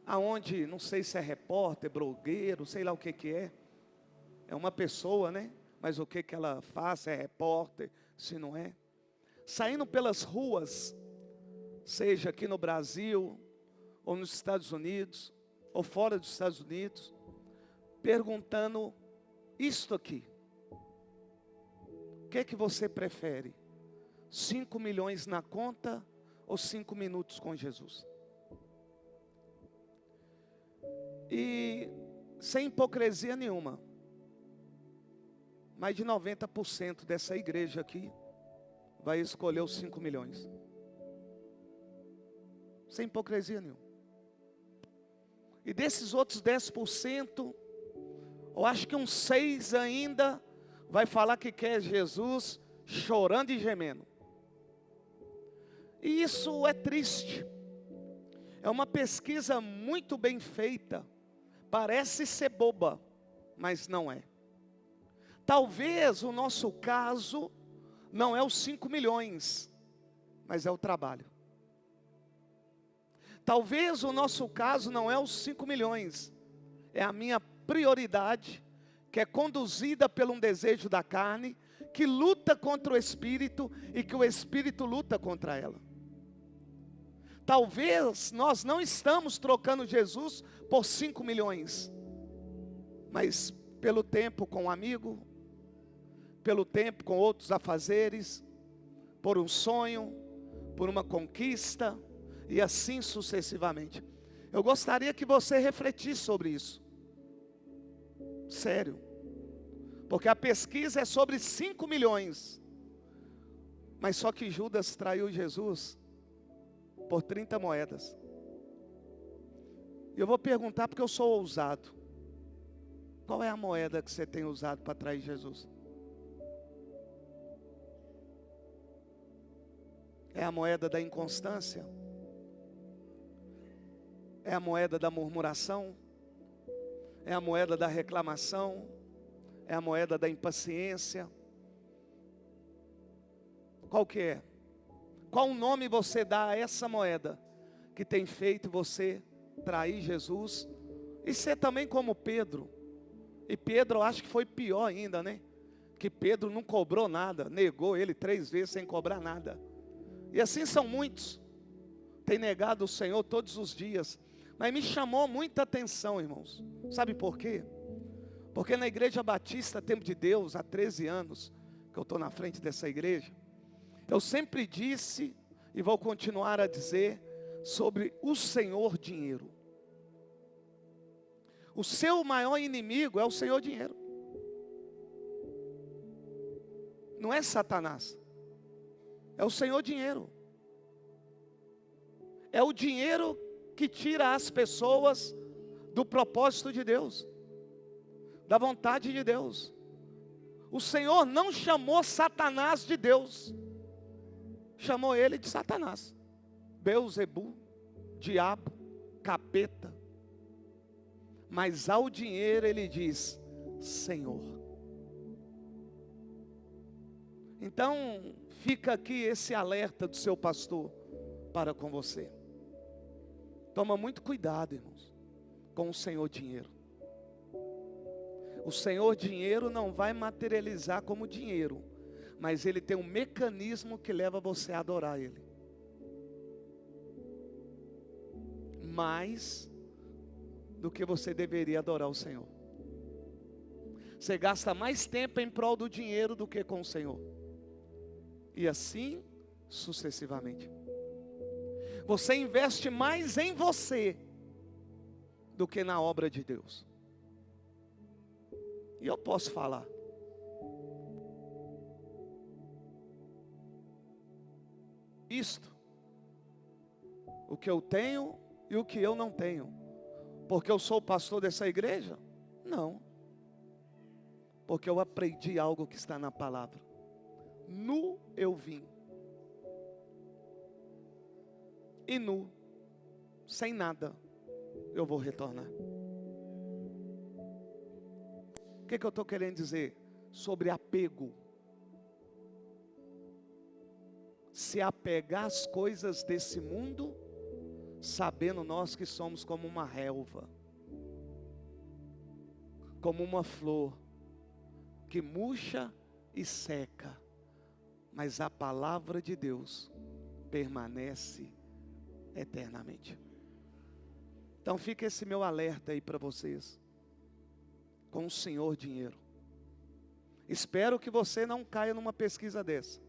aonde, não sei se é repórter, blogueiro, sei lá o que é. É uma pessoa, né? Mas o que ela faz, se é repórter, se não é. Saindo pelas ruas, seja aqui no Brasil, ou nos Estados Unidos, ou fora dos Estados Unidos, perguntando isto aqui. O que você prefere? 5 milhões na conta ou 5 minutos com Jesus? E sem hipocrisia nenhuma, mais de 90% dessa igreja aqui vai escolher os 5 milhões. Sem hipocrisia nenhuma. E desses outros 10%, eu acho que uns 6 ainda vai falar que quer Jesus chorando e gemendo. E isso é triste. É uma pesquisa muito bem feita. Parece ser boba, mas não é. Talvez o nosso caso não é os 5 milhões, mas é o trabalho. Talvez o nosso caso não é os 5 milhões, é a minha prioridade, que é conduzida por um desejo da carne, que luta contra o Espírito e que o Espírito luta contra ela. Talvez nós não estamos trocando Jesus por 5 milhões, mas pelo tempo com um amigo, pelo tempo com outros afazeres, por um sonho, por uma conquista, e assim sucessivamente. Eu gostaria que você refletisse sobre isso. Sério. Porque a pesquisa é sobre 5 milhões. Mas só que Judas traiu Jesus por 30 moedas. E eu vou perguntar porque eu sou ousado. Qual é a moeda que você tem usado para trair Jesus? É a moeda da inconstância? É a moeda da murmuração? É a moeda da reclamação? É a moeda da impaciência? Qual que é? Qual nome você dá a essa moeda que tem feito você trair Jesus? E ser também como Pedro. E Pedro, eu acho que foi pior ainda, né? Que Pedro não cobrou nada, negou ele 3 vezes sem cobrar nada. E assim são muitos. Tem negado o Senhor todos os dias. Mas me chamou muita atenção, irmãos. Sabe por quê? Porque na Igreja Batista Tempo de Deus, há 13 anos que eu estou na frente dessa igreja, eu sempre disse e vou continuar a dizer sobre o Senhor dinheiro. O seu maior inimigo é o Senhor dinheiro. Não é Satanás. É o Senhor dinheiro. É o dinheiro que tira as pessoas do propósito de Deus, da vontade de Deus. O Senhor não chamou Satanás de Deus, chamou ele de Satanás, Beelzebu, diabo, capeta. Mas ao dinheiro ele diz Senhor. Então fica aqui esse alerta do seu pastor para com você. Toma muito cuidado, irmãos, com o Senhor dinheiro. O Senhor dinheiro não vai materializar como dinheiro, mas ele tem um mecanismo que leva você a adorar ele. Mais do que você deveria adorar o Senhor. Você gasta mais tempo em prol do dinheiro do que com o Senhor. E assim sucessivamente. Você investe mais em você do que na obra de Deus. E eu posso falar. Isto. O que eu tenho e o que eu não tenho. Porque eu sou o pastor dessa igreja? Não. Porque eu aprendi algo que está na palavra. Nu eu vim. E nu, sem nada, eu vou retornar. O que eu estou querendo dizer? Sobre apego. Se apegar às coisas desse mundo, sabendo nós que somos como uma relva, como uma flor, que murcha e seca, mas a palavra de Deus permanece eternamente. Então fica esse meu alerta aí para vocês, com o Senhor dinheiro. Espero que você não caia numa pesquisa dessa,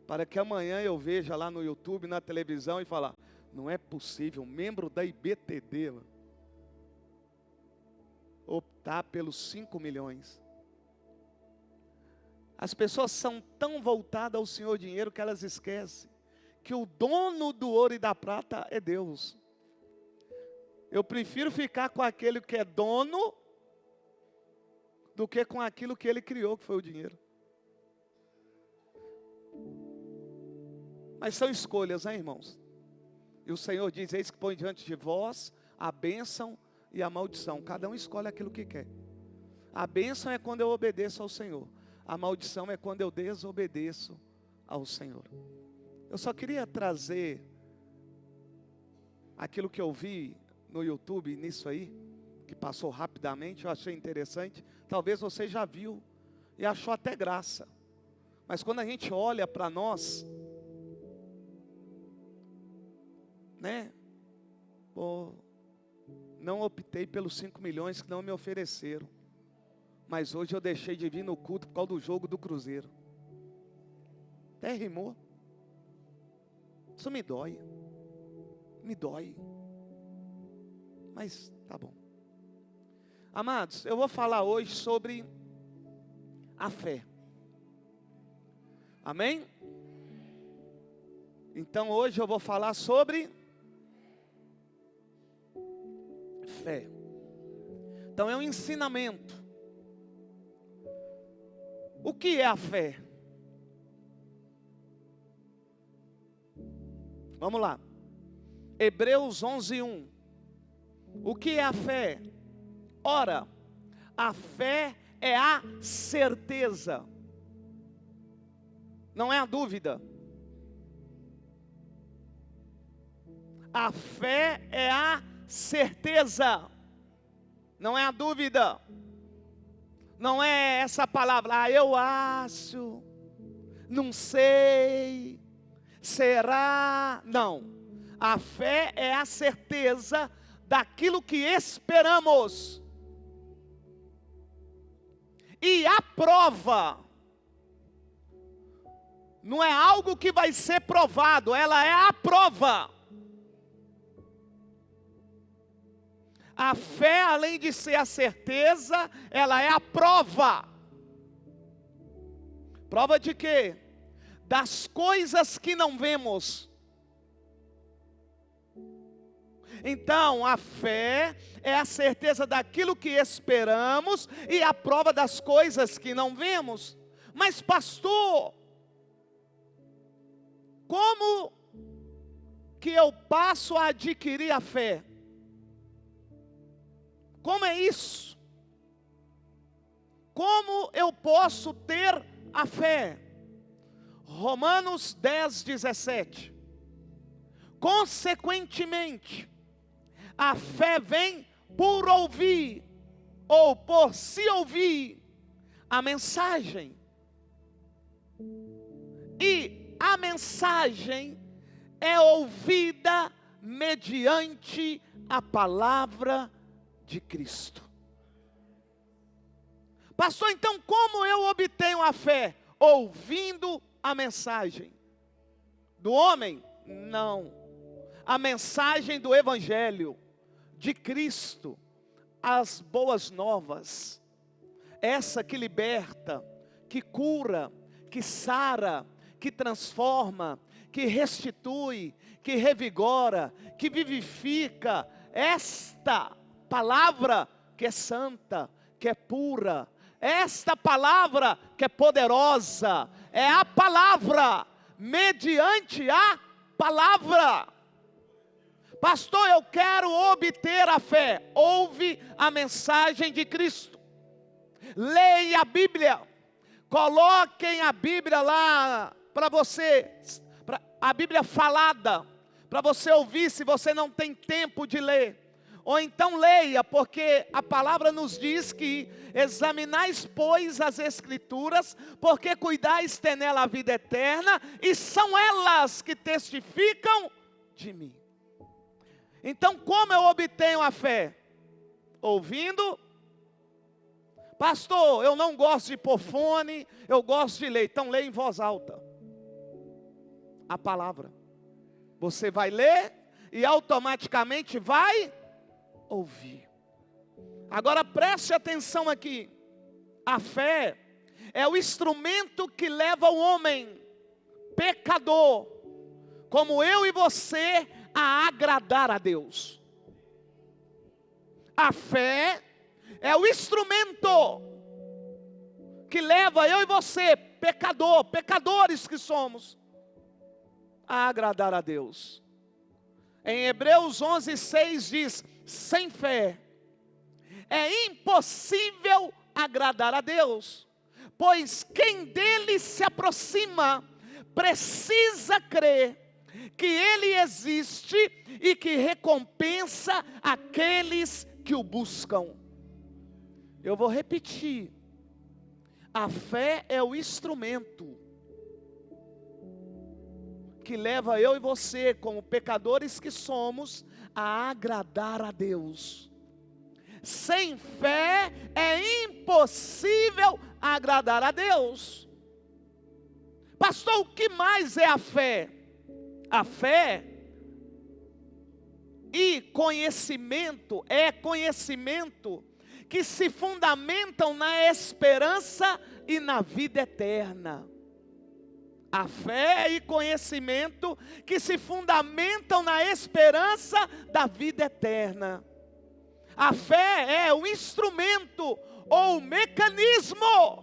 para que amanhã eu veja lá no YouTube, na televisão e falar, não é possível, um membro da IBTD optar pelos 5 milhões. As pessoas são tão voltadas ao Senhor dinheiro que elas esquecem que o dono do ouro e da prata é Deus. Eu prefiro ficar com aquele que é dono do que com aquilo que ele criou, que foi o dinheiro. Mas são escolhas, hein, irmãos? E o Senhor diz, eis que põe diante de vós a bênção e a maldição. Cada um escolhe aquilo que quer. A bênção é quando eu obedeço ao Senhor. A maldição é quando eu desobedeço ao Senhor. Eu só queria trazer aquilo que eu vi no YouTube, nisso aí, que passou rapidamente, eu achei interessante. Talvez você já viu e achou até graça. Mas quando a gente olha para nós, né? Pô, não optei pelos 5 milhões que não me ofereceram. Mas hoje eu deixei de vir no culto por causa do jogo do Cruzeiro. Até rimou. Isso me dói. Me dói. Mas tá bom. Amados, eu vou falar hoje sobre a fé. Amém? Então hoje eu vou falar sobre fé. Então é um ensinamento. O que é a fé? Vamos lá. Hebreus 11:1. O que é a fé? Ora, a fé é a certeza. Não é a dúvida. A fé é a certeza. Não é a dúvida. Não é essa palavra, eu acho, não sei, será. Não. A fé é a certeza daquilo que esperamos. E a prova não é algo que vai ser provado, ela é a prova. A fé, além de ser a certeza, ela é a prova. Prova de quê? Das coisas que não vemos. Então, a fé é a certeza daquilo que esperamos e a prova das coisas que não vemos. Mas, pastor, como que eu passo a adquirir a fé? Como é isso? Como eu posso ter a fé? Romanos 10:17. Consequentemente, a fé vem por ouvir, ou por se ouvir, a mensagem. E a mensagem é ouvida mediante a palavra de Cristo. Pastor, então como eu obtenho a fé? Ouvindo a mensagem do homem? Não. A mensagem do Evangelho de Cristo, as boas novas, essa que liberta, que cura, que sara, que transforma, que restitui, que revigora, que vivifica, esta palavra que é santa, que é pura, esta palavra que é poderosa, é a palavra, mediante a palavra. Pastor, eu quero obter a fé. Ouve a mensagem de Cristo. Leia a Bíblia. Coloquem a Bíblia lá para você, a Bíblia falada, para você ouvir se você não tem tempo de ler. Ou então leia, porque a palavra nos diz que examinais, pois, as Escrituras, porque cuidais ter nela a vida eterna, e são elas que testificam de mim. Então, como eu obtenho a fé? Ouvindo. Pastor, eu não gosto de pôr fone, eu gosto de ler. Então, leia em voz alta a palavra. Você vai ler e automaticamente vai ouvir. Agora preste atenção aqui. A fé é o instrumento que leva o homem pecador, como eu e você, a agradar a Deus. A fé é o instrumento que leva eu e você, pecadores que somos, a agradar a Deus. Em Hebreus 11:6 diz: sem fé é impossível agradar a Deus, pois quem dele se aproxima precisa crer que ele existe e que recompensa aqueles que o buscam. Eu vou repetir. A fé é o instrumento que leva eu e você, como pecadores que somos, a agradar a Deus. Sem fé é impossível agradar a Deus. Pastor, o que mais é a fé? A fé e conhecimento é conhecimento que se fundamentam na esperança e na vida eterna. A fé e conhecimento que se fundamentam na esperança da vida eterna. A fé é o instrumento ou o mecanismo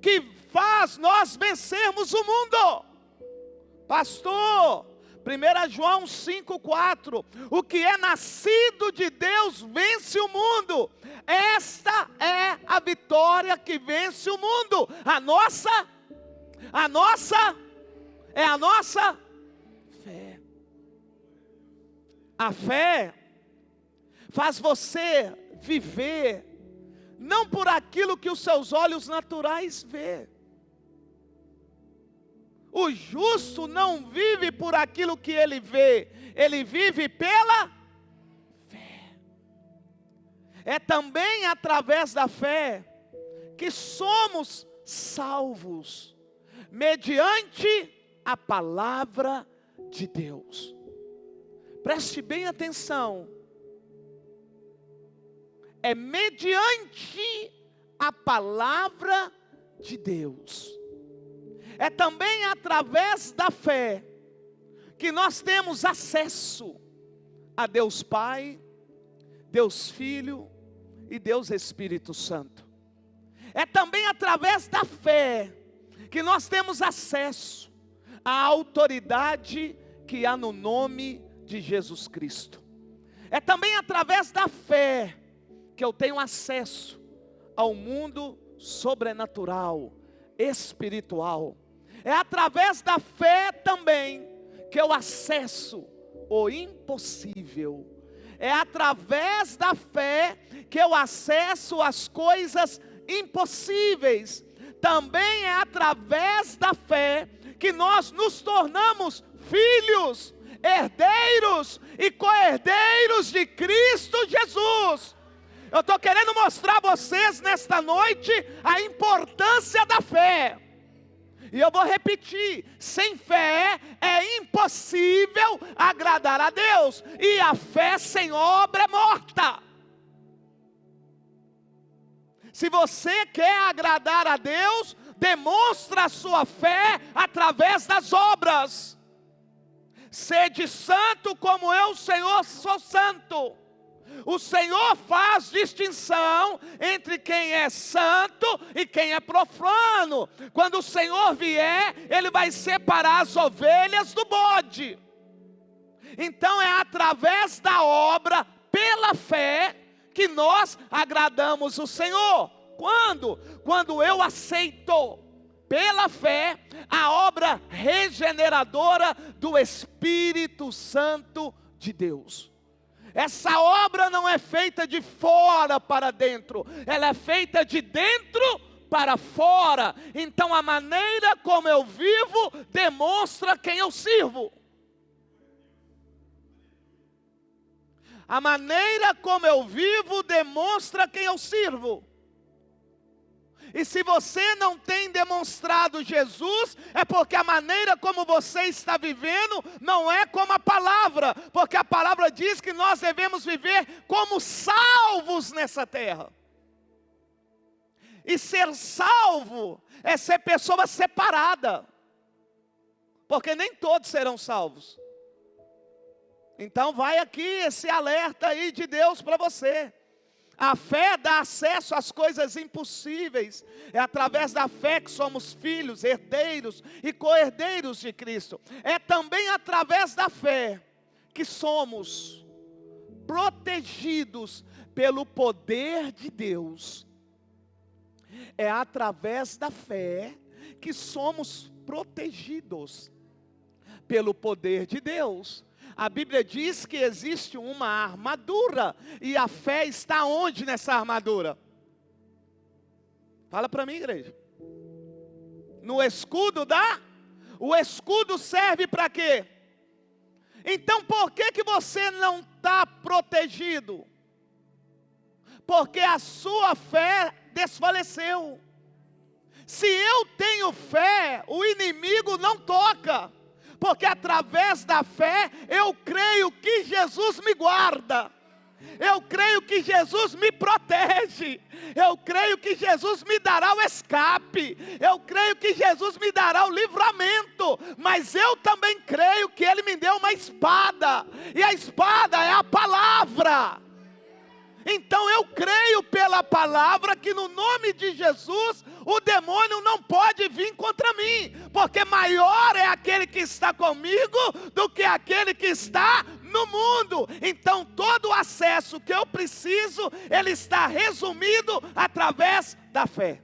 que faz nós vencermos o mundo. Pastor, 1 João 5,4, o que é nascido de Deus vence o mundo. Esta é a vitória que vence o mundo. A nossa fé. A fé faz você viver, não por aquilo que os seus olhos naturais vê. O justo não vive por aquilo que ele vê, ele vive pela fé. É também através da fé que somos salvos, mediante a palavra de Deus. Preste bem atenção. É mediante a palavra de Deus. É também através da fé que nós temos acesso a Deus Pai, Deus Filho e Deus Espírito Santo. É também através da fé que nós temos acesso à autoridade que há no nome de Jesus Cristo. É também através da fé que eu tenho acesso ao mundo sobrenatural, espiritual. É através da fé também que eu acesso o impossível. É através da fé que eu acesso as coisas impossíveis. Também é através da fé que nós nos tornamos filhos, herdeiros e co-herdeiros de Cristo Jesus. Eu estou querendo mostrar a vocês nesta noite a importância da fé. E eu vou repetir, sem fé é impossível agradar a Deus. E a fé sem obra é morta. Se você quer agradar a Deus, demonstra a sua fé através das obras. Sede santo como eu, Senhor, sou santo. O Senhor faz distinção entre quem é santo e quem é profano. Quando o Senhor vier, Ele vai separar as ovelhas do bode. Então é através da obra, pela fé, que nós agradamos o Senhor. Quando? Quando eu aceito pela fé, a obra regeneradora do Espírito Santo de Deus. Essa obra não é feita de fora para dentro, ela é feita de dentro para fora. Então a maneira como eu vivo demonstra quem eu sirvo. A maneira como eu vivo demonstra quem eu sirvo. E se você não tem demonstrado Jesus, é porque a maneira como você está vivendo não é como a palavra. Porque a palavra diz que nós devemos viver como salvos nessa terra. E ser salvo é ser pessoa separada. Porque nem todos serão salvos. Então vai aqui esse alerta aí de Deus para você. A fé dá acesso às coisas impossíveis. É através da fé que somos filhos, herdeiros e co-herdeiros de Cristo. É também através da fé que somos protegidos pelo poder de Deus. É através da fé que somos protegidos pelo poder de Deus. A Bíblia diz que existe uma armadura, e a fé está onde nessa armadura? Fala para mim, igreja. No escudo o escudo serve para quê? Então por que você não está protegido? Porque a sua fé desfaleceu. Se eu tenho fé, o inimigo não toca. Porque através da fé, eu creio que Jesus me guarda. Eu creio que Jesus me protege. Eu creio que Jesus me dará o escape. Eu creio que Jesus me dará o livramento. Mas eu também creio que Ele me deu uma espada. E a espada é a palavra. Então eu creio pela palavra que no nome de Jesus o demônio não pode vir contra mim, porque maior é aquele que está comigo do que aquele que está no mundo. Então todo o acesso que eu preciso, ele está resumido através da fé.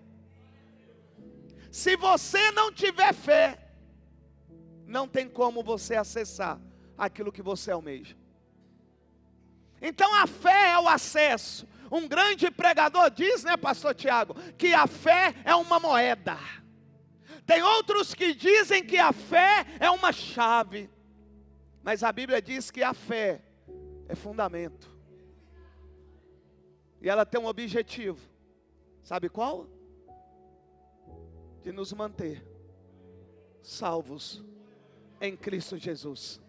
Se você não tiver fé, não tem como você acessar aquilo que você almeja. Então a fé é o acesso. Um grande pregador diz, né, pastor Tiago, que a fé é uma moeda. Tem outros que dizem que a fé é uma chave. Mas a Bíblia diz que a fé é fundamento. E ela tem um objetivo. Sabe qual? De nos manter salvos em Cristo Jesus.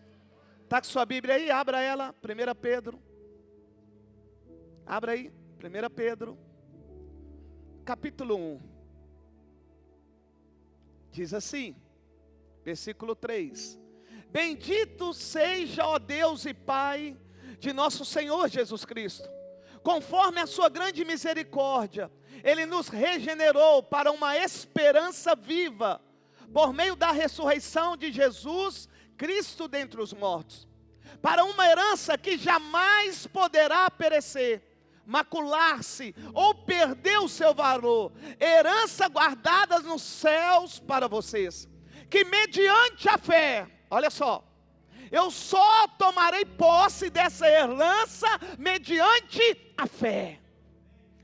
Está com sua Bíblia aí? Abra ela, 1 Pedro. Abra aí, 1 Pedro, capítulo 1. Diz assim, versículo 3. Bendito seja, ó Deus e Pai de nosso Senhor Jesus Cristo. Conforme a sua grande misericórdia, Ele nos regenerou para uma esperança viva, por meio da ressurreição de Jesus Cristo dentre os mortos, para uma herança que jamais poderá perecer, macular-se ou perder o seu valor, herança guardada nos céus para vocês, que mediante a fé, olha só, eu só tomarei posse dessa herança mediante a fé.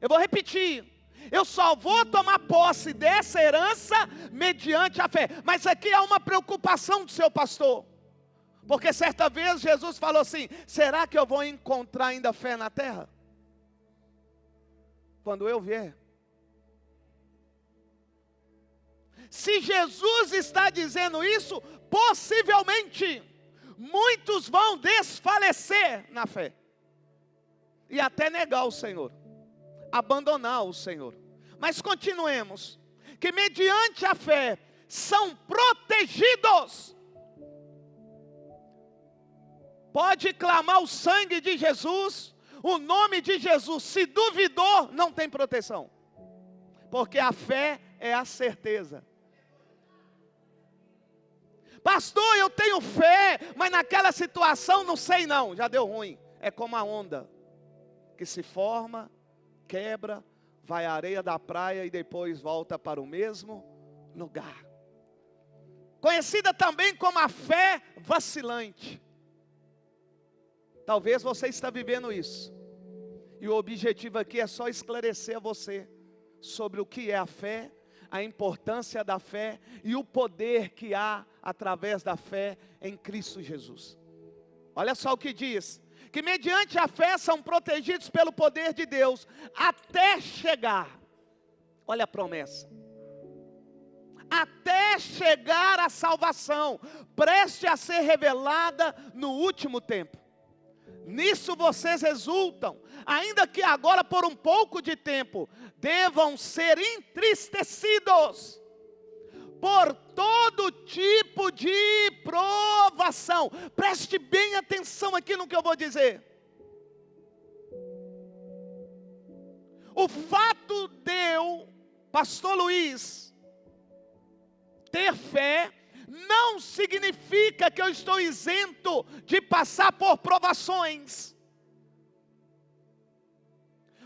Eu vou repetir, eu só vou tomar posse dessa herança mediante a fé. Mas aqui é uma preocupação do seu pastor, porque certa vez Jesus falou assim: será que eu vou encontrar ainda fé na terra? Quando eu vier. Se Jesus está dizendo isso, possivelmente muitos vão desfalecer na fé e até negar o Senhor, abandonar o Senhor. Mas continuemos, que mediante a fé são protegidos. Pode clamar o sangue de Jesus, o nome de Jesus. Se duvidou, não tem proteção, porque a fé é a certeza. Pastor, eu tenho fé, mas naquela situação não sei não, já deu ruim. É como a onda que se forma, quebra, vai à areia da praia e depois volta para o mesmo lugar. Conhecida também como a fé vacilante. Talvez você está vivendo isso. E o objetivo aqui é só esclarecer a você sobre o que é a fé, a importância da fé e o poder que há através da fé em Cristo Jesus. Olha só o que diz: que mediante a fé são protegidos pelo poder de Deus até chegar. Olha a promessa. Até chegar à salvação, preste a ser revelada no último tempo. Nisso vocês exultam, ainda que agora por um pouco de tempo devam ser entristecidos por todo tipo de provação. Preste bem atenção aqui no que eu vou dizer. O fato de eu, pastor Luiz, ter fé não significa que eu estou isento de passar por provações.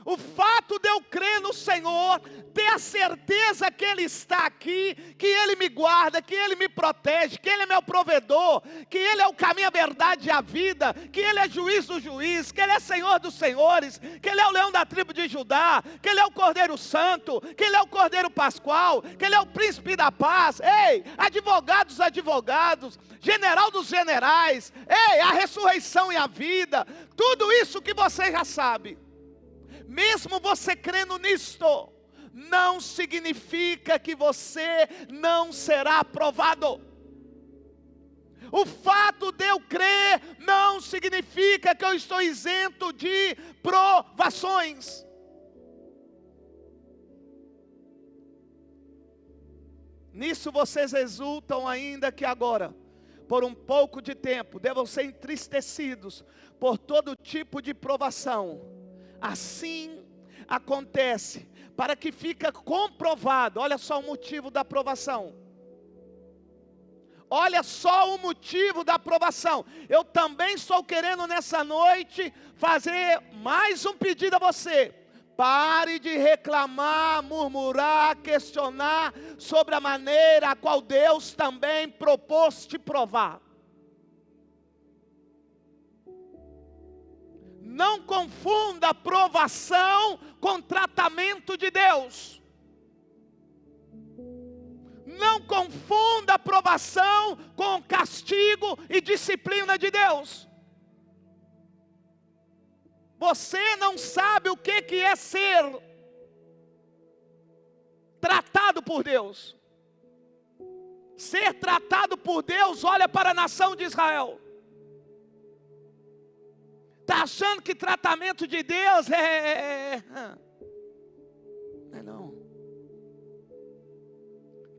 O fato de eu crer no Senhor, ter a certeza que Ele está aqui, que Ele me guarda, que Ele me protege, que Ele é meu provedor, que Ele é o caminho, a verdade e a vida, que Ele é juiz do juiz, que Ele é Senhor dos senhores, que Ele é o leão da tribo de Judá, que Ele é o Cordeiro Santo, que Ele é o Cordeiro Pascual, que Ele é o príncipe da paz, ei, advogado dos advogados, general dos generais, ei, a ressurreição e a vida, tudo isso que você já sabe. Mesmo você crendo nisto, não significa que você não será aprovado. O fato de eu crer não significa que eu estou isento de provações. Nisso vocês exultam ainda que agora, por um pouco de tempo, devam ser entristecidos por todo tipo de provação. Assim acontece, para que fica comprovado. Olha só o motivo da provação. Olha só o motivo da provação. Eu também estou querendo nessa noite fazer mais um pedido a você. Pare de reclamar, murmurar, questionar sobre a maneira a qual Deus também propôs te provar. Não confunda a provação com tratamento de Deus. Não confunda a provação com castigo e disciplina de Deus. Você não sabe o que é ser tratado por Deus. Ser tratado por Deus, olha para a nação de Israel. Está achando que tratamento de Deus não.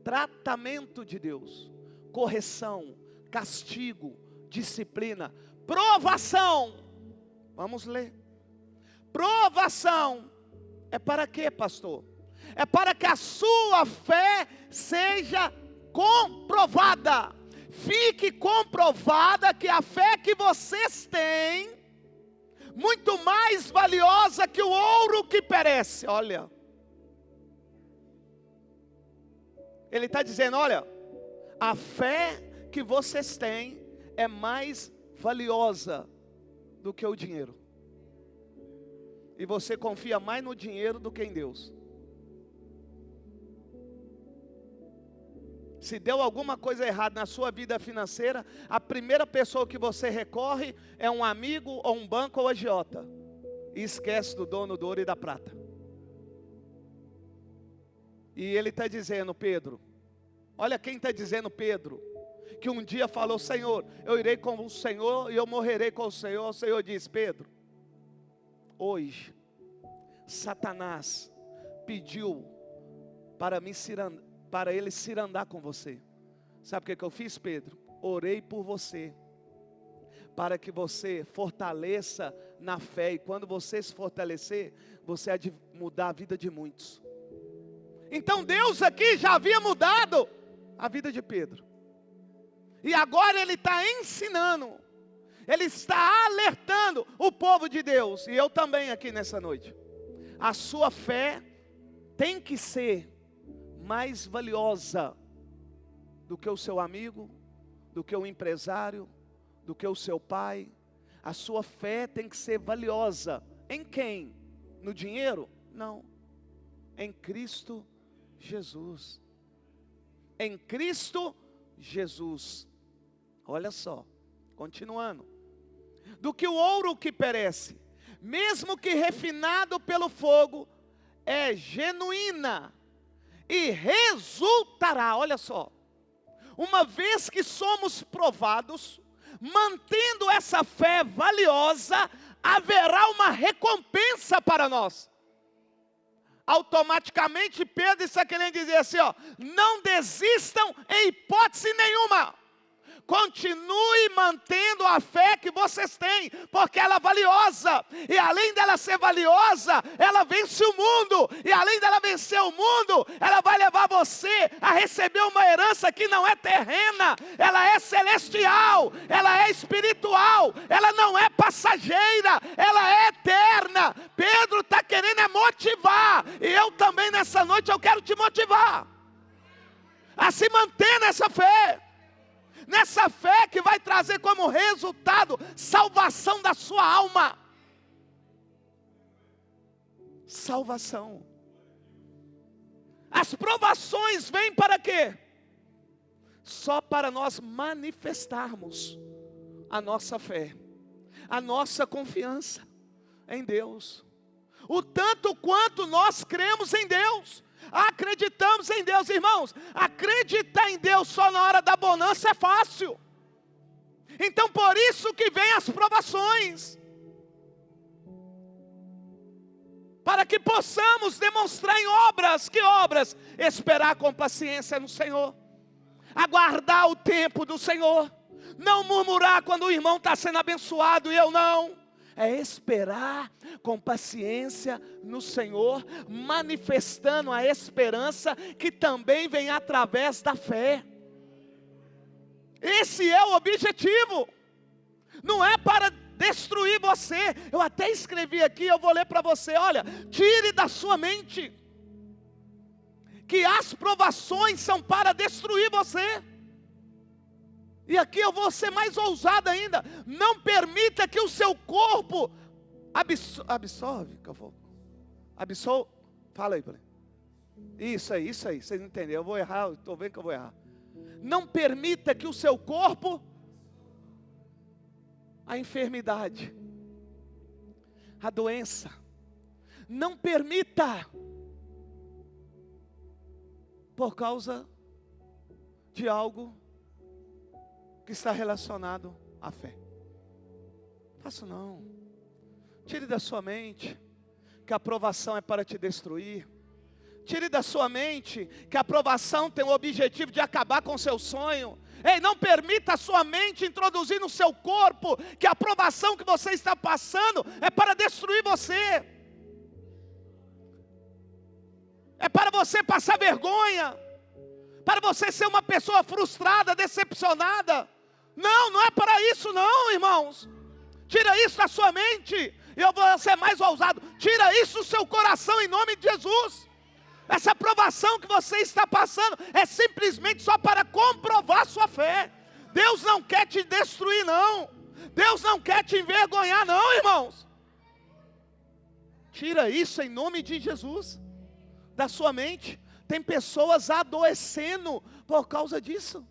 Tratamento de Deus, correção, castigo, disciplina, provação. Vamos ler. Provação é para quê, pastor? É para que a sua fé seja comprovada. Fique comprovada que a fé que vocês têm muito mais valiosa que o ouro que perece. Olha, ele está dizendo, olha, a fé que vocês têm é mais valiosa do que o dinheiro. E você confia mais no dinheiro do que em Deus. Se deu alguma coisa errada na sua vida financeira, a primeira pessoa que você recorre é um amigo, ou um banco, ou agiota. E esquece do dono do ouro e da prata. E ele está dizendo, Pedro, olha quem está dizendo Pedro, que um dia falou, Senhor, eu irei com o Senhor e eu morrerei com o Senhor. O Senhor diz, Pedro, hoje, Satanás pediu para ele cirandar com você. Sabe o que eu fiz, Pedro? Orei por você, para que você fortaleça na fé, e quando você se fortalecer, você há de mudar a vida de muitos. Então Deus aqui já havia mudado a vida de Pedro, e agora Ele está ensinando, Ele está alertando o povo de Deus, e eu também aqui nessa noite. A sua fé tem que ser mais valiosa do que o seu amigo, do que o empresário, do que o seu pai. A sua fé tem que ser valiosa. Em quem? No dinheiro? Não. Em Cristo Jesus. Em Cristo Jesus. Olha só, continuando. Do que o ouro que perece, mesmo que refinado pelo fogo, é genuína e resultará, olha só, uma vez que somos provados, mantendo essa fé valiosa, haverá uma recompensa para nós. Automaticamente Pedro está querendo dizer assim, ó, não desistam em hipótese nenhuma. Continue mantendo a fé que vocês têm, porque ela é valiosa, e além dela ser valiosa, ela vence o mundo, e além dela vencer o mundo, ela vai levar você a receber uma herança que não é terrena, ela é celestial, ela é espiritual, ela não é passageira, ela é eterna. Pedro está querendo motivar, e eu também nessa noite eu quero te motivar, a se manter nessa fé. Nessa fé que vai trazer como resultado salvação da sua alma. Salvação. As provações vêm para quê? Só para nós manifestarmos a nossa fé, a nossa confiança em Deus. O tanto quanto nós cremos em Deus. Acreditamos em Deus, irmãos. Acreditar em Deus só na hora da bonança é fácil. Então por isso que vem as provações, para que possamos demonstrar em obras. Que obras? Esperar com paciência no Senhor, aguardar o tempo do Senhor, não murmurar quando o irmão está sendo abençoado e eu não. É esperar com paciência no Senhor, manifestando a esperança que também vem através da fé. Esse é o objetivo. Não é para destruir você. Eu até escrevi aqui, eu vou ler para você. Olha, tire da sua mente que as provações são para destruir você. E aqui eu vou ser mais ousado ainda. Não permita que o seu corpo absorve. Fala aí, isso aí, vocês entenderam. Eu vou errar, estou vendo que eu vou errar. Não permita que o seu corpo, a enfermidade, a doença, não permita, por causa de algo que está relacionado à fé. Faça não. Tire da sua mente que a aprovação é para te destruir. Tire da sua mente que a aprovação tem o objetivo de acabar com o seu sonho. Ei, não permita a sua mente introduzir no seu corpo que a aprovação que você está passando é para destruir você. É para você passar vergonha, para você ser uma pessoa frustrada, decepcionada. Não, não é para isso não, irmãos. Tira isso da sua mente. Eu vou ser mais ousado. Tira isso do seu coração em nome de Jesus. Essa provação que você está passando é simplesmente só para comprovar sua fé. Deus não quer te destruir não. Deus não quer te envergonhar não, irmãos. Tira isso em nome de Jesus da sua mente. Tem pessoas adoecendo por causa disso.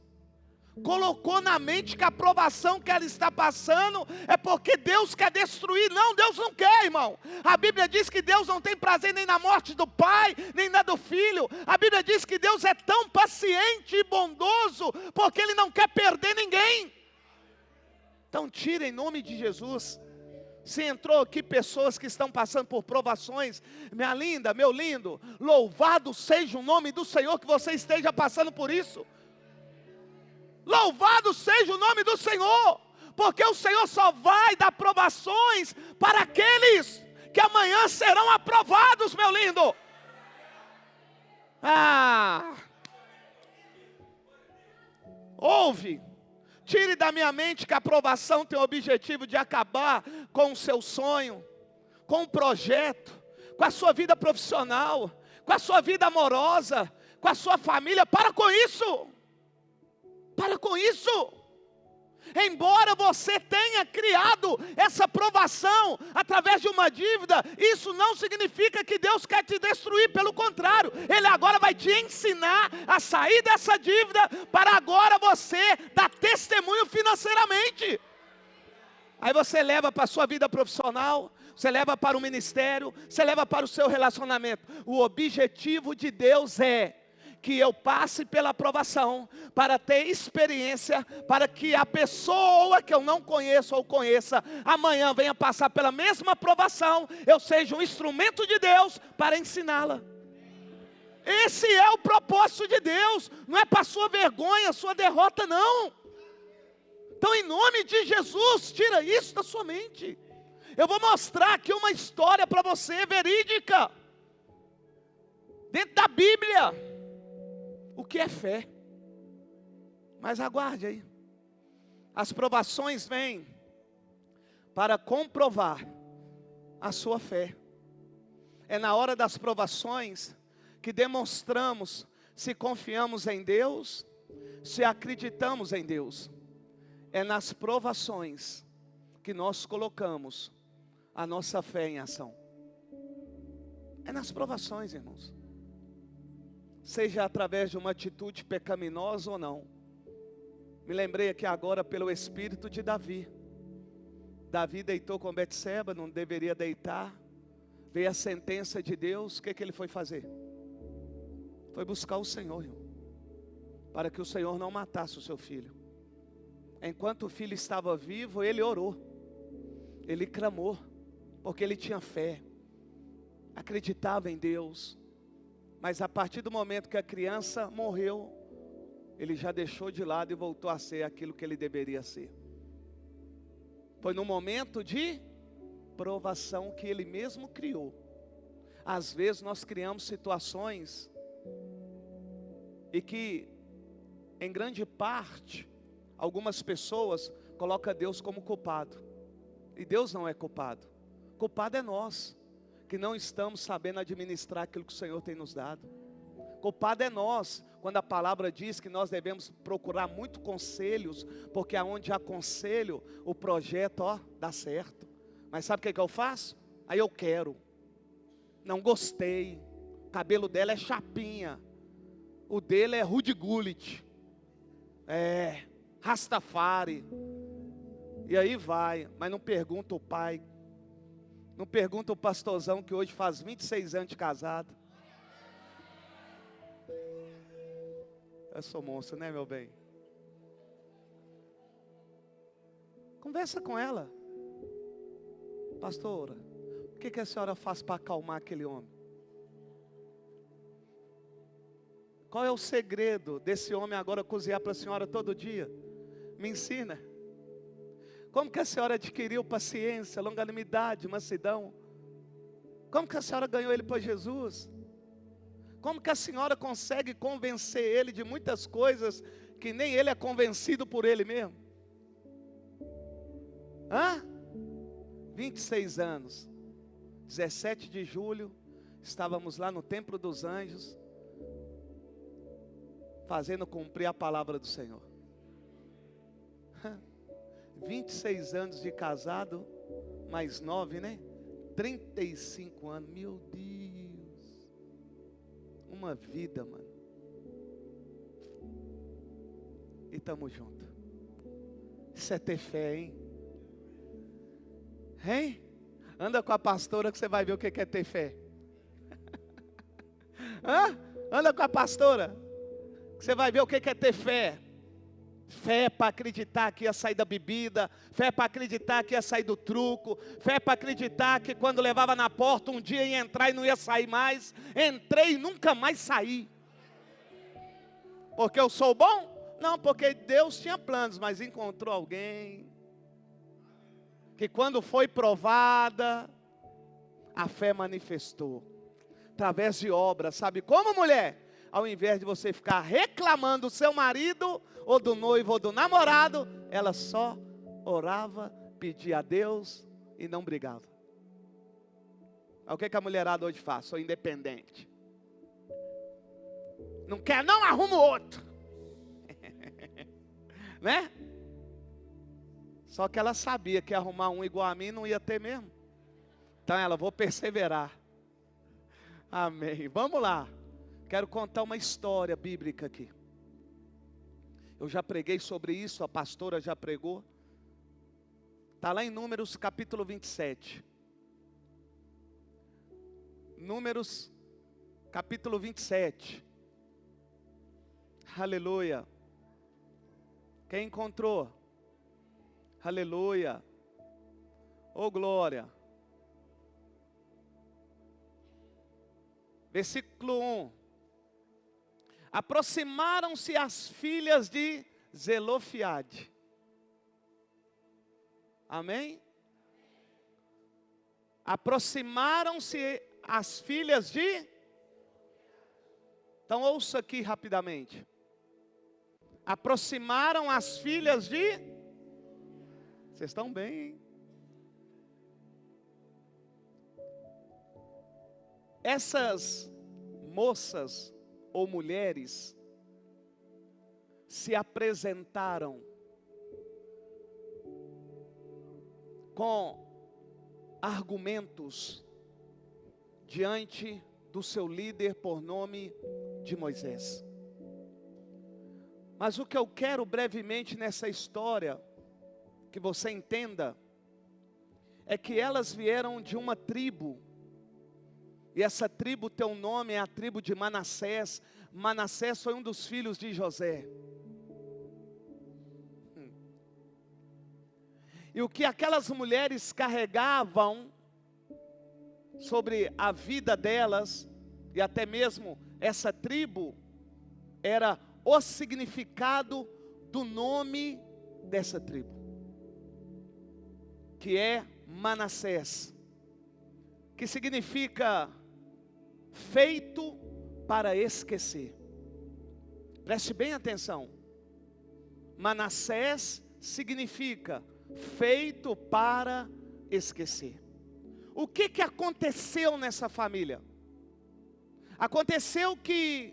Colocou na mente que a provação que ela está passando é porque Deus quer destruir. Não, Deus não quer, irmão. A Bíblia diz que Deus não tem prazer nem na morte do pai, nem na do filho. A Bíblia diz que Deus é tão paciente e bondoso, porque Ele não quer perder ninguém. Então tira em nome de Jesus. Se entrou aqui pessoas que estão passando por provações, minha linda, meu lindo, louvado seja o nome do Senhor que você esteja passando por isso. Louvado seja o nome do Senhor, porque o Senhor só vai dar provações para aqueles que amanhã serão aprovados, meu lindo. Ouve, tire da minha mente que a aprovação tem o objetivo de acabar com o seu sonho, com o projeto, com a sua vida profissional, com a sua vida amorosa, com a sua família. Para com isso. Para com isso. Embora você tenha criado essa provação através de uma dívida, isso não significa que Deus quer te destruir, pelo contrário, Ele agora vai te ensinar a sair dessa dívida, para agora você dar testemunho financeiramente. Aí você leva para a sua vida profissional, você leva para o ministério, você leva para o seu relacionamento. O objetivo de Deus é que eu passe pela aprovação, para ter experiência, para que a pessoa que eu não conheço ou conheça, amanhã venha passar pela mesma aprovação, eu seja um instrumento de Deus para ensiná-la. Esse é o propósito de Deus, não é para sua vergonha, sua derrota, não. Então, em nome de Jesus, tira isso da sua mente. Eu vou mostrar aqui uma história para você, verídica, dentro da Bíblia. O que é fé? Mas aguarde aí. As provações vêm para comprovar a sua fé. É na hora das provações que demonstramos se confiamos em Deus, se acreditamos em Deus. É nas provações que nós colocamos a nossa fé em ação. É nas provações, irmãos. Seja através de uma atitude pecaminosa ou não. Me lembrei aqui agora pelo espírito de Davi. Davi deitou com Betseba, não deveria deitar. Veio a sentença de Deus, o que ele foi fazer? Foi buscar o Senhor, irmão, para que o Senhor não matasse o seu filho. Enquanto o filho estava vivo, ele orou, ele clamou, porque ele tinha fé, acreditava em Deus. Mas a partir do momento que a criança morreu, ele já deixou de lado e voltou a ser aquilo que ele deveria ser. Foi no momento de provação que ele mesmo criou. Às vezes nós criamos situações e que, em grande parte, algumas pessoas colocam Deus como culpado. E Deus não é culpado. Culpado é nós, que não estamos sabendo administrar aquilo que o Senhor tem nos dado. Culpado é nós, quando a palavra diz que nós devemos procurar muito conselhos, porque aonde há conselho, o projeto, dá certo. Mas sabe o que eu faço? Aí eu quero. Não gostei. O cabelo dela é chapinha. O dele é Rudy Gullit. Rastafari. E aí vai, mas não pergunta o pai. Não pergunta o pastorzão que hoje faz 26 anos de casado. Eu sou monstro, né, meu bem? Conversa com ela. Pastora, o que a senhora faz para acalmar aquele homem? Qual é o segredo desse homem agora cozinhar para a senhora todo dia? Me ensina. Como que a senhora adquiriu paciência, longanimidade, mansidão? Como que a senhora ganhou ele para Jesus? Como que a senhora consegue convencer ele de muitas coisas que nem ele é convencido por ele mesmo? 26 anos, 17 de julho, estávamos lá no Templo dos Anjos, fazendo cumprir a palavra do Senhor. 26 anos de casado, mais 9, né? 35 anos, meu Deus. Uma vida, mano. E estamos juntos. Isso é ter fé, hein? Hein? Anda com a pastora que você vai ver o que é ter fé. Anda com a pastora que você vai ver o que é ter fé. Fé para acreditar que ia sair da bebida, fé para acreditar que ia sair do truco, fé para acreditar que quando levava na porta um dia ia entrar e não ia sair mais. Entrei e nunca mais saí. Porque eu sou bom? Não, porque Deus tinha planos, mas encontrou alguém que quando foi provada, a fé manifestou através de obras. Sabe como, mulher? Ao invés de você ficar reclamando do seu marido, ou do noivo, ou do namorado, ela só orava, pedia a Deus e não brigava. O que a mulherada hoje faz? Sou independente. Não quer, não, arruma outro. Né? Só que ela sabia que arrumar um igual a mim não ia ter mesmo. Então ela, vou perseverar. Amém. Vamos lá. Quero contar uma história bíblica aqui. Eu já preguei sobre isso, a pastora já pregou. Está lá em Números capítulo 27. Números capítulo 27. Aleluia. Quem encontrou? Aleluia. Oh glória. Versículo 1. Aproximaram-se as filhas de Zelofeade. Amém? Aproximaram-se as filhas de... Então ouça aqui rapidamente. Aproximaram as filhas de... Vocês estão bem, hein? Essas moças ou mulheres se apresentaram com argumentos diante do seu líder por nome de Moisés. Mas o que eu quero brevemente nessa história, que você entenda, é que elas vieram de uma tribo, e essa tribo tem um nome, é a tribo de Manassés. Manassés foi um dos filhos de José. E o que aquelas mulheres carregavam sobre a vida delas, e até mesmo essa tribo, era o significado do nome dessa tribo, que é Manassés, que significa feito para esquecer. Preste bem atenção. Manassés significa feito para esquecer. O que aconteceu nessa família? Aconteceu que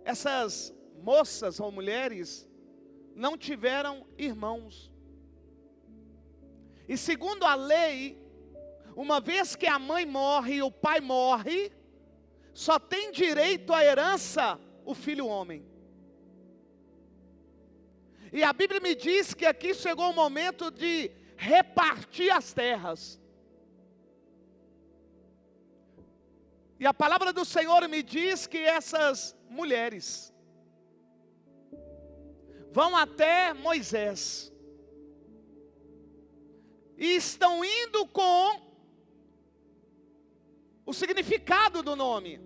essas moças ou mulheres não tiveram irmãos. E segundo a lei, uma vez que a mãe morre e o pai morre, só tem direito à herança o filho homem. E a Bíblia me diz que aqui chegou o momento de repartir as terras. E a palavra do Senhor me diz que essas mulheres vão até Moisés e estão indo com o significado do nome,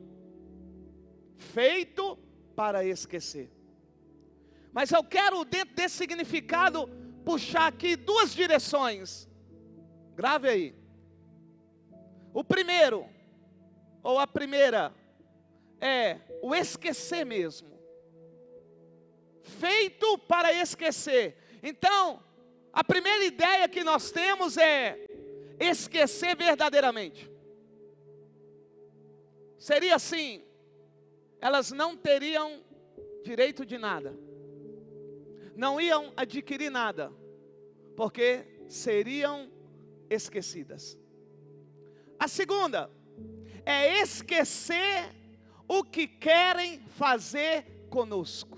feito para esquecer. Mas eu quero, dentro desse significado, puxar aqui duas direções. Grave aí. O primeiro, ou a primeira, é o esquecer mesmo. Feito para esquecer. Então, a primeira ideia que nós temos é esquecer verdadeiramente. Seria assim, elas não teriam direito de nada. Não iam adquirir nada, porque seriam esquecidas. A segunda é esquecer o que querem fazer conosco.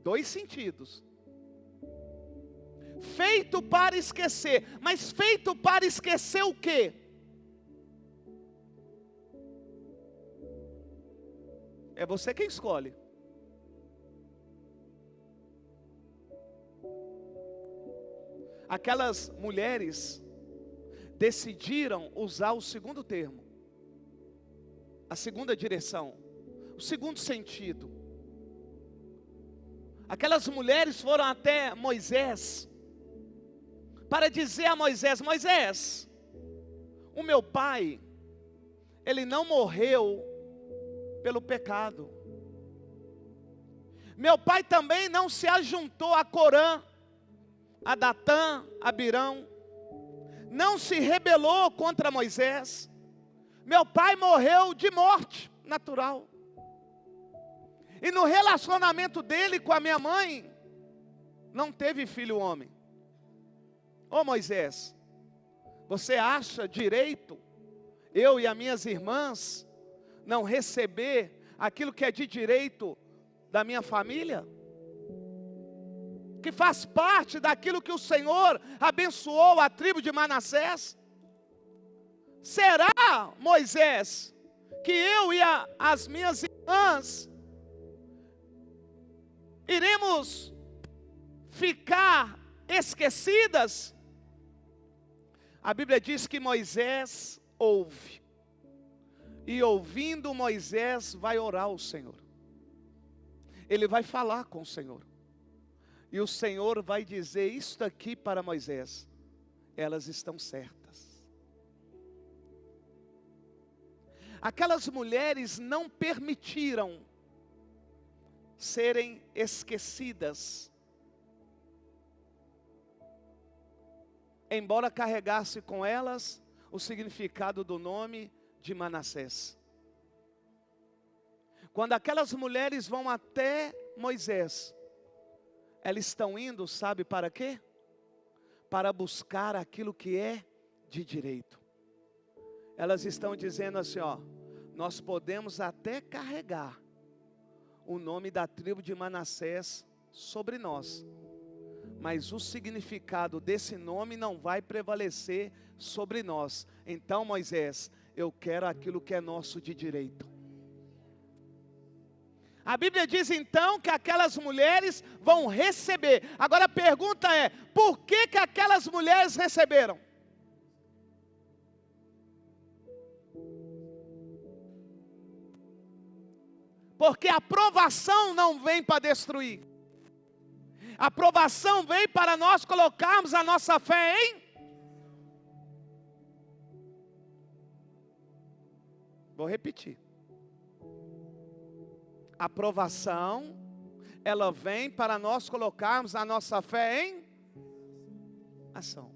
Dois sentidos. Feito para esquecer, mas feito para esquecer o quê? É você quem escolhe. Aquelas mulheres decidiram usar o segundo termo, a segunda direção, o segundo sentido. Aquelas mulheres foram até Moisés para dizer a Moisés: Moisés, o meu pai, ele não morreu pelo pecado. Meu pai também não se ajuntou a Corã, a Datã, a Abirão, não se rebelou contra Moisés. Meu pai morreu de morte natural. E no relacionamento dele com a minha mãe, não teve filho homem. Ô Moisés, você acha direito eu e as minhas irmãs não receber aquilo que é de direito da minha família? Que faz parte daquilo que o Senhor abençoou a tribo de Manassés? Será, Moisés, que eu e as minhas irmãs iremos ficar esquecidas? A Bíblia diz que Moisés ouve. E ouvindo, Moisés vai orar ao Senhor. Ele vai falar com o Senhor. E o Senhor vai dizer isto aqui para Moisés: elas estão certas. Aquelas mulheres não permitiram serem esquecidas, embora carregasse com elas o significado do nome de Manassés. Quando aquelas mulheres vão até Moisés, elas estão indo, sabe para quê? Para buscar aquilo que é de direito. Elas estão dizendo assim, ó: nós podemos até carregar o nome da tribo de Manassés sobre nós, mas o significado desse nome não vai prevalecer sobre nós. Então, Moisés, eu quero aquilo que é nosso de direito. A Bíblia diz então que aquelas mulheres vão receber. Agora a pergunta é: por que que aquelas mulheres receberam? Porque a provação não vem para destruir. A provação vem para nós colocarmos a nossa fé em... Vou repetir. A provação, ela vem para nós colocarmos a nossa fé em ação.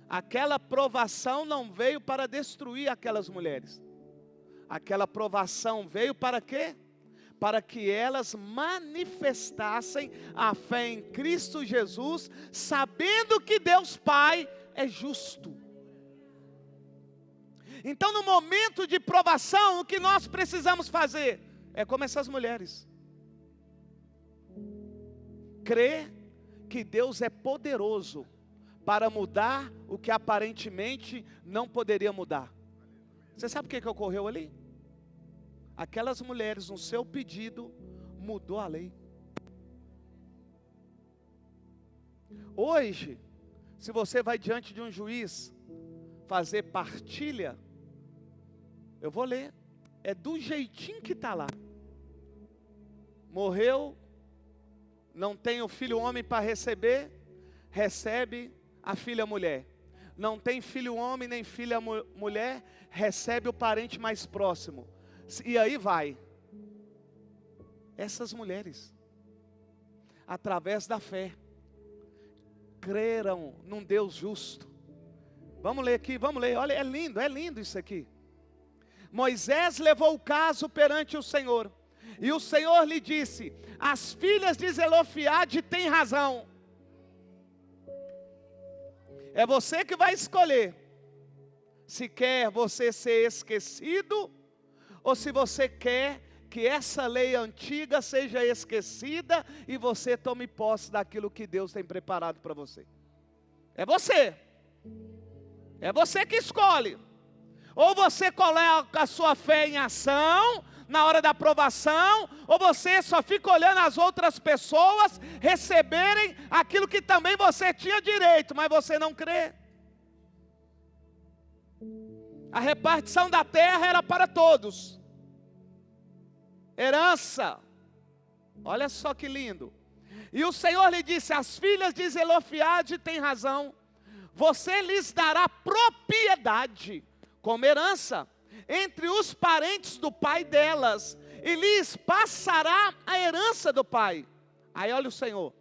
Aquela provação não veio para destruir aquelas mulheres. Aquela provação veio para quê? Para que elas manifestassem a fé em Cristo Jesus, sabendo que Deus Pai é justo. Então, no momento de provação, o que nós precisamos fazer? É como essas mulheres: crer que Deus é poderoso para mudar o que aparentemente não poderia mudar. Você sabe o que ocorreu ali? Aquelas mulheres, no seu pedido, mudou a lei. Hoje, se você vai diante de um juiz fazer partilha, eu vou ler, é do jeitinho que está lá. Morreu, não tem o filho homem para receber, recebe a filha mulher. Não tem filho homem nem filha mulher, recebe o parente mais próximo. E aí vai. Essas mulheres, através da fé, creram num Deus justo. Vamos ler aqui, vamos ler. Olha, é lindo isso aqui. Moisés levou o caso perante o Senhor, e o Senhor lhe disse: as filhas de Zelofeade têm razão. É você que vai escolher se quer você ser esquecido, ou se você quer que essa lei antiga seja esquecida e você tome posse daquilo que Deus tem preparado para você. É você. É você que escolhe. Ou você coloca a sua fé em ação na hora da aprovação, ou você só fica olhando as outras pessoas receberem aquilo que também você tinha direito, mas você não crê. A repartição da terra era para todos. Herança. Olha só que lindo. E o Senhor lhe disse: as filhas de Zelofeade têm razão. Você lhes dará propriedade como herança entre os parentes do pai delas, e lhes passará a herança do pai. Aí olha o Senhor: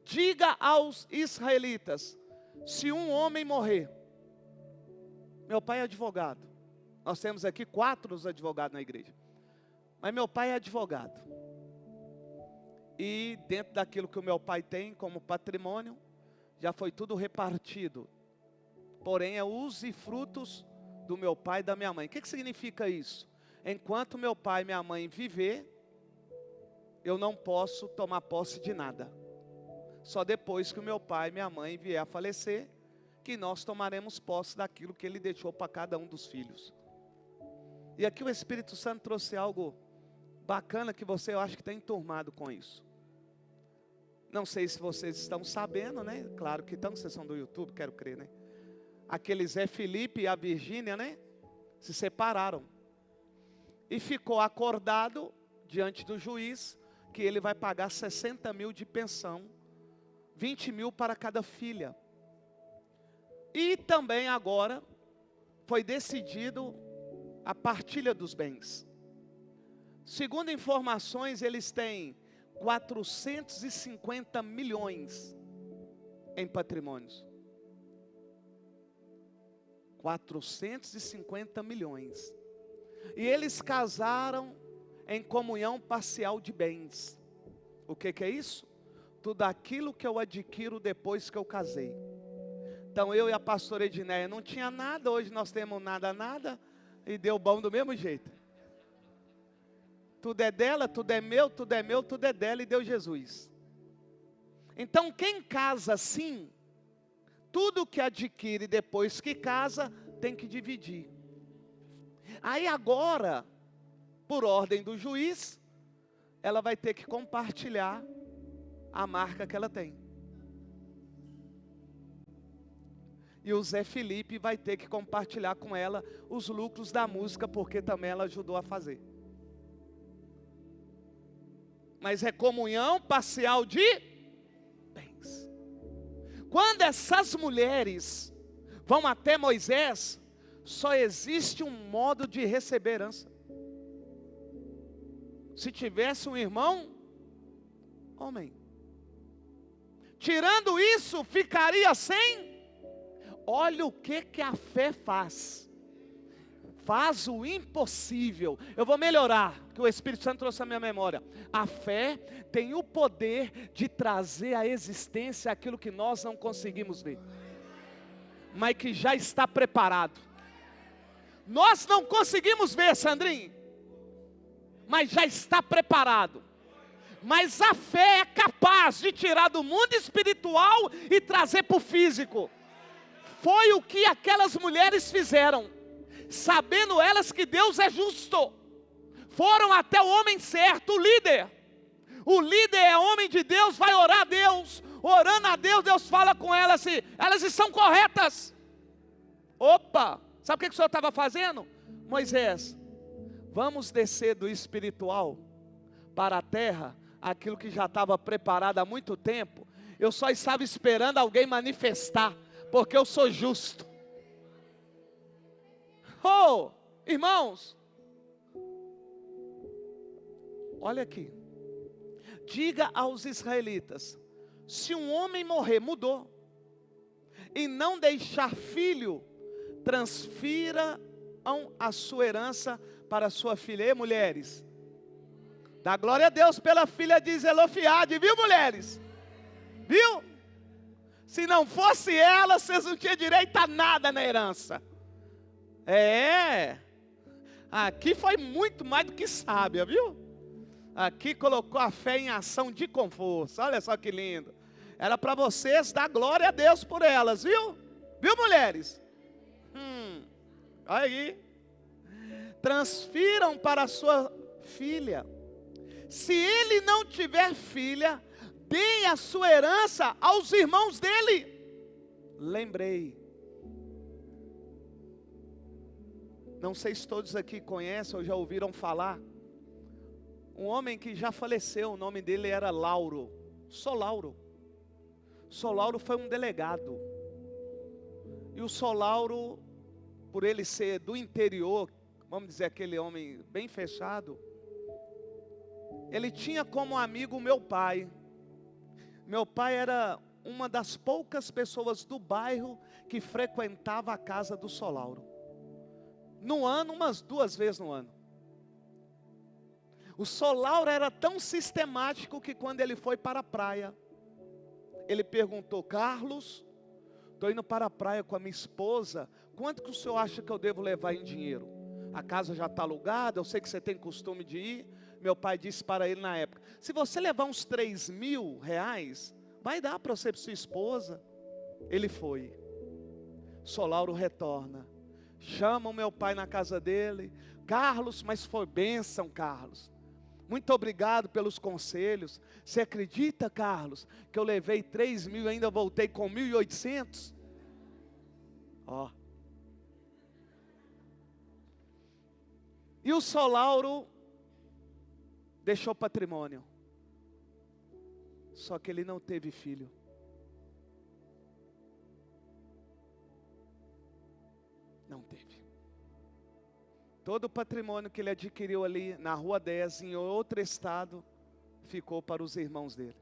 diga aos israelitas, se um homem morrer, meu pai é advogado, nós temos aqui 4 advogados na igreja, mas meu pai é advogado, E dentro daquilo que o meu pai tem como patrimônio, já foi tudo repartido. Porém, é usufrutos do meu pai e da minha mãe. O que significa isso? Enquanto meu pai e minha mãe viver, eu não posso tomar posse de nada. Só depois que o meu pai e minha mãe vier a falecer, que nós tomaremos posse daquilo que ele deixou para cada um dos filhos. E aqui o Espírito Santo trouxe algo bacana que você, eu acho que está enturmado com isso. Não sei se vocês estão sabendo, né? Claro que estão, vocês são do YouTube, quero crer, né? Aquele Zé Felipe e a Virgínia, né? Se separaram. E ficou acordado diante do juiz que ele vai pagar 60 mil de pensão, 20 mil para cada filha. E também agora foi decidido a partilha dos bens. Segundo informações, eles têm 450 milhões em patrimônios. 450 milhões. E eles casaram em comunhão parcial de bens. O que é isso? Tudo aquilo que eu adquiro depois que eu casei. Então eu e a pastora Edneia não tinha nada, hoje nós temos nada, e deu bom do mesmo jeito. Tudo é dela, tudo é meu, tudo é meu, tudo é dela, e deu Jesus. Então quem casa assim, tudo que adquire depois que casa, tem que dividir. Aí agora, por ordem do juiz, ela vai ter que compartilhar a marca que ela tem. E o Zé Felipe vai ter que compartilhar com ela os lucros da música, porque também ela ajudou a fazer. Mas é comunhão parcial de bens. Quando essas mulheres vão até Moisés, só existe um modo de receber herança. Se tivesse um irmão, homem. Tirando isso, ficaria sem. Olha o que a fé faz. Faz o impossível. Eu vou melhorar, que o Espírito Santo trouxe à minha memória. A fé tem o poder de trazer à existência aquilo que nós não conseguimos ver, mas que já está preparado. Nós não conseguimos ver, Sandrinho, mas já está preparado. Mas a fé é capaz de tirar do mundo espiritual e trazer para o físico. Foi o que aquelas mulheres fizeram, sabendo elas que Deus é justo. Foram até o homem certo, o líder. O líder é homem de Deus, vai orar a Deus. Orando a Deus, Deus fala com elas assim, elas estão corretas. Opa, sabe o que o Senhor estava fazendo? Moisés, vamos descer do espiritual para a terra, aquilo que já estava preparado há muito tempo. Eu só estava esperando alguém manifestar, porque eu sou justo. Oh, irmãos, olha aqui. Diga aos israelitas, se um homem morrer, mudou, e não deixar filho, transfiram a sua herança para a sua filha. E mulheres, dá glória a Deus pela filha de Zelofiade, viu mulheres? Viu? Se não fosse ela, vocês não tinham direito a nada na herança. Aqui foi muito mais do que sábia, viu? Aqui colocou a fé em ação de com força. Olha só que lindo. Era para vocês dar glória a Deus por elas, viu? Viu, mulheres? Olha aí. Transfiram para a sua filha. Se ele não tiver filha, deem a sua herança aos irmãos dele. Lembrei. Não sei se todos aqui conhecem ou já ouviram falar. Um homem que já faleceu, o nome dele era Lauro. Solauro. Solauro foi um delegado. E o Solauro, por ele ser do interior, vamos dizer aquele homem bem fechado, ele tinha como amigo o meu pai. Meu pai era uma das poucas pessoas do bairro que frequentava a casa do Solauro. No ano, umas 2 vezes no ano. O Solauro era tão sistemático que quando ele foi para a praia, ele perguntou: Carlos, estou indo para a praia com a minha esposa, quanto que o senhor acha que eu devo levar em dinheiro? A casa já está alugada, eu sei que você tem costume de ir. Meu pai disse para ele na época: se você levar uns 3.000 reais, vai dar para você e para sua esposa. Ele foi. Solauro retorna, chama o meu pai na casa dele: Carlos, mas foi bênção, Carlos. Muito obrigado pelos conselhos. Você acredita, Carlos, que eu levei 3.000 e ainda voltei com 1.800? Ó. E o Solauro deixou patrimônio. Só que ele não teve filho. Não teve. Todo o patrimônio que ele adquiriu ali na Rua 10, em outro estado, ficou para os irmãos dele.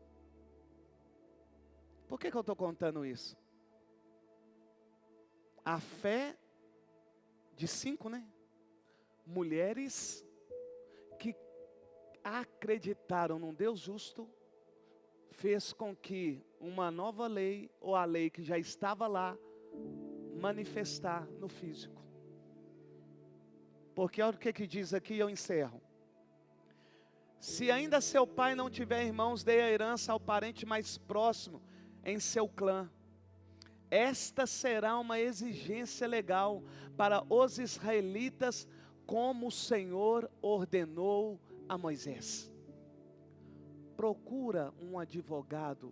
Por que eu estou contando isso? A fé de 5, mulheres que acreditaram num Deus justo, fez com que uma nova lei, ou a lei que já estava lá, manifestar no físico. Porque olha o que diz aqui e eu encerro. Se ainda seu pai não tiver irmãos, dê a herança ao parente mais próximo em seu clã. Esta será uma exigência legal para os israelitas, como o Senhor ordenou a Moisés. Procura um advogado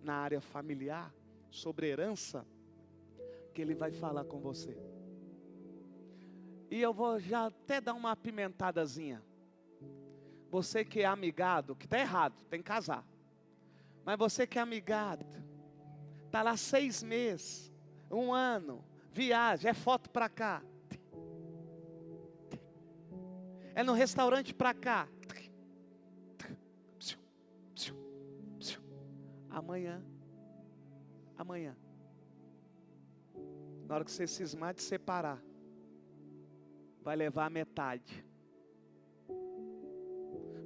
na área familiar sobre herança, que ele vai falar com você. E eu vou já até dar uma apimentadazinha. Você que é amigado, que está errado, tem que casar. Mas você que é amigado, está lá 6 meses, 1 ano, viagem, é foto para cá. É no restaurante para cá. Amanhã, na hora que você cismar de separar, vai levar a metade.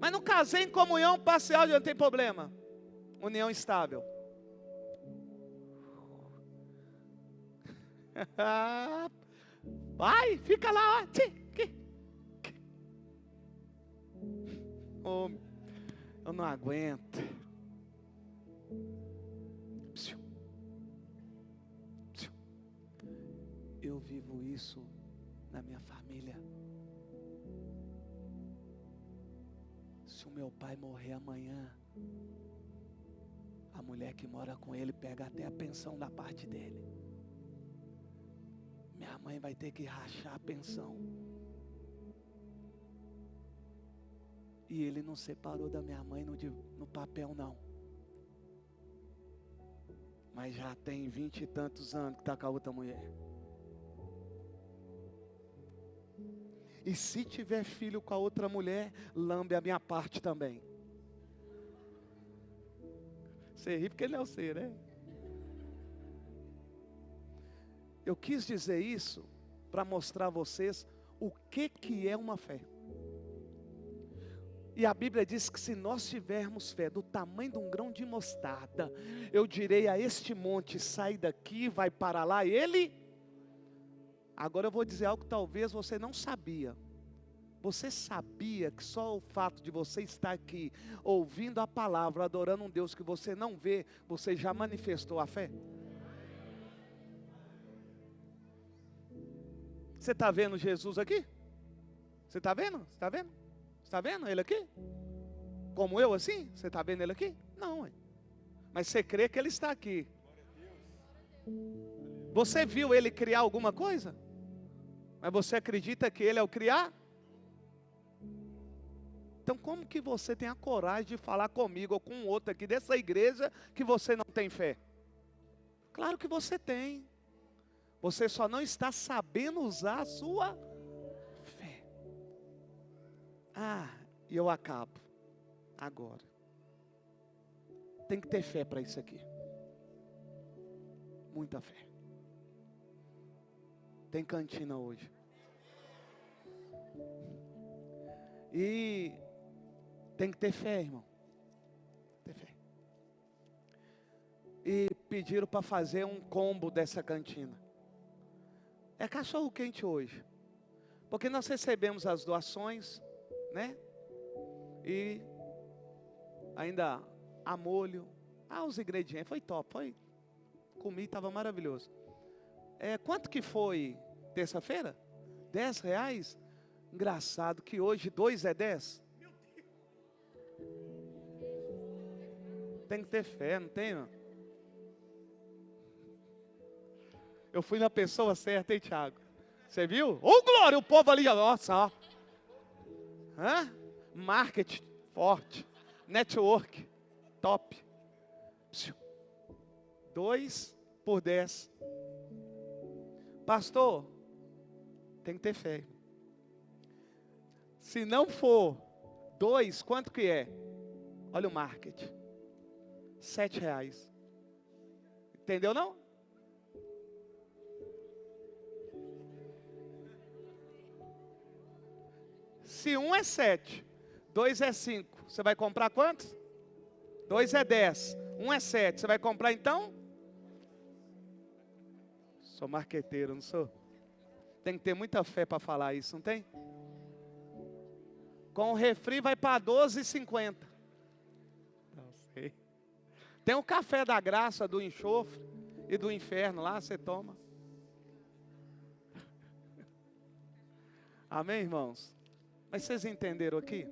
Mas não casei em comunhão parcial, não tem problema. União estável. Vai, fica lá, ó. Oh, eu não aguento. Eu vivo isso na minha família. Se o meu pai morrer amanhã, a mulher que mora com ele pega até a pensão da parte dele. Minha mãe vai ter que rachar a pensão. E ele não separou da minha mãe no papel, não. Mas já tem 20 e tantos anos que está com a outra mulher. E se tiver filho com a outra mulher, lambe a minha parte também. Você ri porque não é você, né? Eu quis dizer isso para mostrar a vocês o que é uma fé. E a Bíblia diz que se nós tivermos fé do tamanho de um grão de mostarda, eu direi a este monte: sai daqui, vai para lá, e ele... Agora eu vou dizer algo que talvez você não sabia. Você sabia que só o fato de você estar aqui, ouvindo a palavra, adorando um Deus que você não vê, você já manifestou a fé? Você está vendo Jesus aqui? Você está vendo? Você está vendo? Você está vendo ele aqui? Como eu assim? Você está vendo ele aqui? Não, mas você crê que ele está aqui. Você viu ele criar alguma coisa? Mas você acredita que ele é o criar? Então como que você tem a coragem de falar comigo ou com outro aqui dessa igreja que você não tem fé? Claro que você tem. Você só não está sabendo usar a sua fé. E eu acabo agora. Tem que ter fé para isso aqui. Muita fé. Tem cantina hoje. E Tem que ter fé, irmão. Ter fé. E pediram para fazer um combo dessa cantina. É cachorro quente hoje. Porque nós recebemos as doações, né? E ainda a molho. Os ingredientes. Foi top. Comi, estava maravilhoso. Quanto que foi terça-feira? R$10? Engraçado que hoje 2 é 10. Tem que ter fé, não tem? Não? Eu fui na pessoa certa, hein, Thiago? Você viu? Ô, glória, o povo ali, nossa, ó. Marketing forte. Network top. 2 por 10. Pastor, tem que ter fé. Se não for 2, quanto que é? Olha o marketing. R$7. Entendeu não? Se 1 é 7, 2 é 5, você vai comprar quantos? 2 é 10, 1 é 7, você vai comprar então? Sou marqueteiro, não sou? Tem que ter muita fé para falar isso, não tem? Com o refri vai para R$12,50. Não sei. Tem o café da graça do enxofre e do inferno lá, você toma. Amém, irmãos? Mas vocês entenderam aqui?